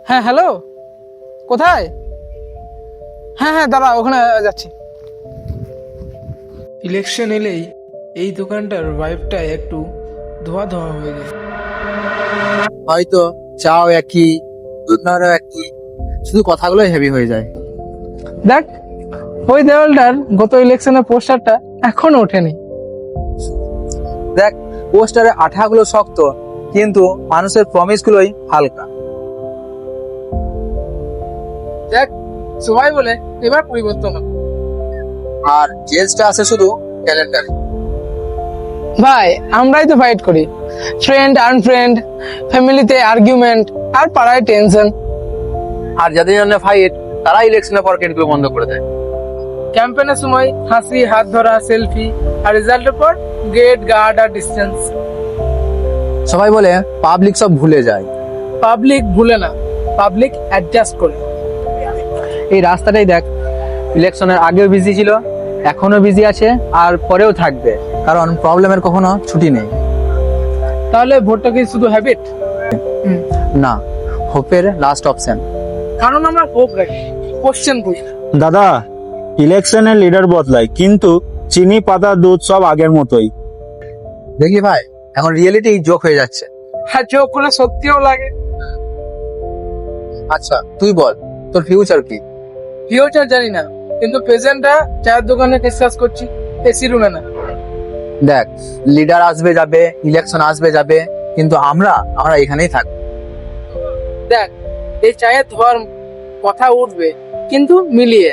হ্যাঁ হ্যালো, কোথায়? হ্যাঁ হ্যাঁ দাঁড়া, ওখানে যাচ্ছি। ইলেকশন এলেই এই দোকানটার ভাইবটা একটু ধোয়া ধোয়া হয়ে যায়। হয়তো চাও একই, দুধ নাড়াও একই, শুধু কথাগুলোই হেভি হয়ে যায়। দেখ, ওই দেওয়ালটার গত ইলেকশনের পোস্টারটা এখনো ওঠেনি। দেখ, পোস্টারের আঠাগুলো শক্ত, কিন্তু মানুষের প্রমিস গুলোই হালকা। দেখ, সবাই বলে এবার পরিবর্তন হবে। আর চেঞ্জটা আছে শুধু ক্যালেন্ডারে। ভাই, আমরাই তো ফাইট করি, ফ্রেন্ড আনফ্রেন্ড, ফ্যামিলিতে আর্গুমেন্ট, আর পাড়ায় টেনশন। আর যাদের জন্য ফাইট, তারা ইলেকশনের পর গুলো বন্ধ করে দেয়। ক্যাম্পেনের সময় হাসি, হাত ধরা, সেলফি, আর রেজাল্টের পর গেট গার্ড আর ডিস্টেন্স। সবাই বলে পাবলিক সব ভুলে যায়। পাবলিক ভুলে না, পাবলিক অ্যাডজাস্ট করে। এই রাস্তাটাই দেখ, ইলেকশনের আগেও বিজি ছিল, এখনো বিজি আছে, আর পরেও থাকবে, কারণ প্রবলেমের কখনো ছুটি নেই। তাহলে ভোটটা কি শুধু হ্যাবিট? না, হোপের লাস্ট অপশন। কারণ আমরা হোপ রাখি, কোশ্চেন করি। দাদা, ইলেকশনে লিডার বদলায় কিন্তু চিনি, পাতা, দুধ সব আগের মতোই। দেখি ভাই, এখন রিয়েলিটি জোক হয়ে যাচ্ছে। হ্যাঁ, যোগ করে সত্যিও লাগে। আচ্ছা তুই বল, তোর ফিউচার কি? ফিউচার জানি না, কিন্তু প্রেজেন্টটা চায়ের দোকানে ডিসকাস করছি, এসি রুমে না। দেখ, লিডার আসবে যাবে, ইলেকশন আসবে যাবে, কিন্তু আমরা আমরা এখানেই থাকবো। দেখ, এই চায়ের ধোয়ার কথা উঠবে, কিন্তু মিলিয়ে